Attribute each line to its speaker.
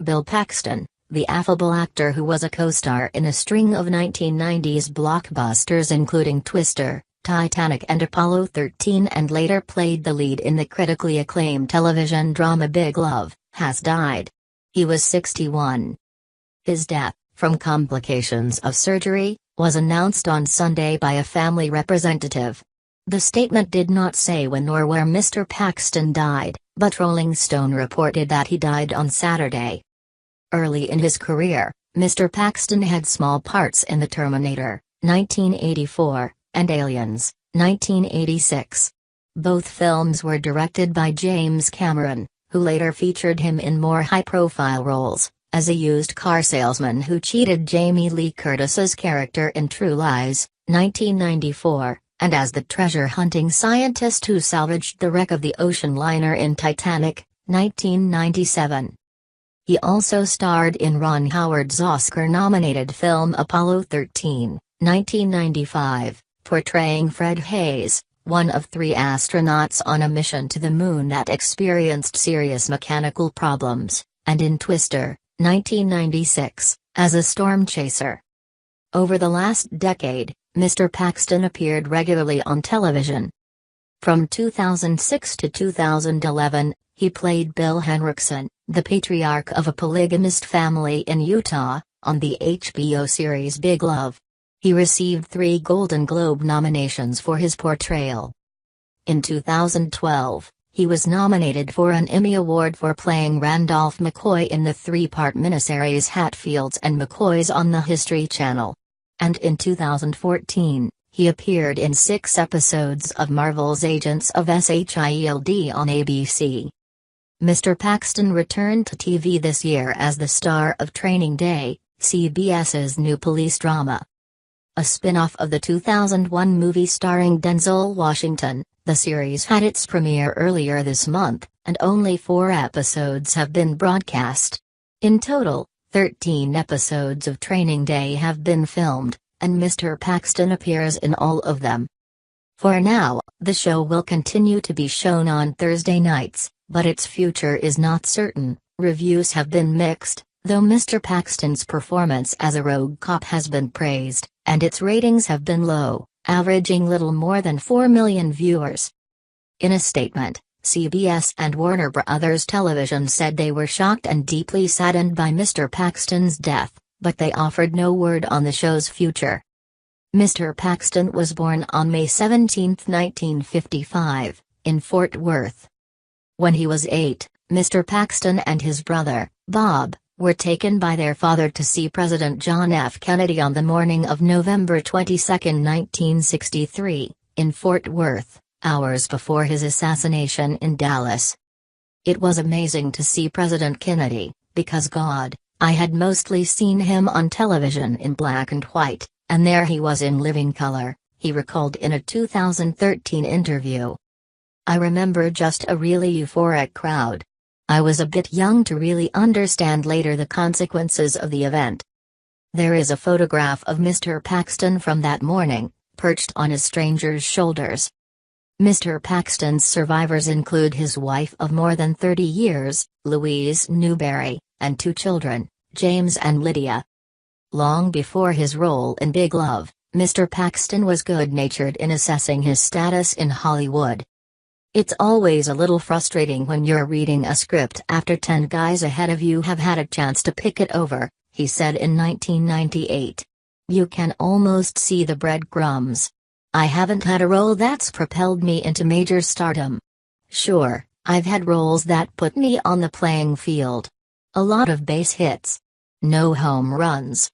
Speaker 1: Bill Paxton, the affable actor who was a co-star in a string of 1990s blockbusters including Twister, Titanic and Apollo 13 and later played the lead in the critically acclaimed television drama Big Love, has died. He was 61. His death, from complications of surgery, was announced on Sunday by a family representative. The statement did not say when or where Mr. Paxton died, but Rolling Stone reported that he died on Saturday. Early in his career, Mr. Paxton had small parts in The Terminator, 1984, and Aliens, 1986. Both films were directed by James Cameron, who later featured him in more high-profile roles, as a used car salesman who cheated Jamie Lee Curtis's character in True Lies, 1994, and as the treasure-hunting scientist who salvaged the wreck of the ocean liner in Titanic, 1997. He also starred in Ron Howard's Oscar-nominated film Apollo 13, 1995, portraying Fred Hayes, one of 3 astronauts on a mission to the moon that experienced serious mechanical problems, and in Twister, 1996, as a storm chaser. Over the last decade, Mr. Paxton appeared regularly on television. From 2006 to 2011, he played Bill Henriksen, the patriarch of a polygamist family in Utah, on the HBO series Big Love. He received 3 Golden Globe nominations for his portrayal. In 2012, he was nominated for an Emmy Award for playing Randolph McCoy in the 3-part miniseries Hatfields and McCoys on the History Channel. And in 2014, he appeared in 6 episodes of Marvel's Agents of S.H.I.E.L.D. on ABC. Mr. Paxton returned to TV this year as the star of Training Day, CBS's new police drama. A spin-off of the 2001 movie starring Denzel Washington, the series had its premiere earlier this month, and only 4 episodes have been broadcast. In total, 13 episodes of Training Day have been filmed, and Mr. Paxton appears in all of them. For now, the show will continue to be shown on Thursday nights, but its future is not certain. Reviews have been mixed, though Mr. Paxton's performance as a rogue cop has been praised, and its ratings have been low, averaging little more than 4 million viewers. In a statement, CBS and Warner Bros. Television said they were shocked and deeply saddened by Mr. Paxton's death, but they offered no word on the show's future. Mr. Paxton was born on May 17, 1955, in Fort Worth. When he was 8, Mr. Paxton and his brother, Bob, were taken by their father to see President John F. Kennedy on the morning of November 22, 1963, in Fort Worth, hours before his assassination in Dallas. It was amazing to see President Kennedy, because I had mostly seen him on television in black and white, and there he was in living color, he recalled in a 2013 interview. I remember just a really euphoric crowd. I was a bit young to really understand later the consequences of the event. There is a photograph of Mr. Paxton from that morning, perched on a stranger's shoulders. Mr. Paxton's survivors include his wife of more than 30 years, Louise Newberry, and 2 children, James and Lydia. Long before his role in Big Love, Mr. Paxton was good-natured in assessing his status in Hollywood. It's always a little frustrating when you're reading a script after 10 guys ahead of you have had a chance to pick it over, he said in 1998. You can almost see the breadcrumbs. I haven't had a role that's propelled me into major stardom. Sure, I've had roles that put me on the playing field. A lot of base hits. No home runs.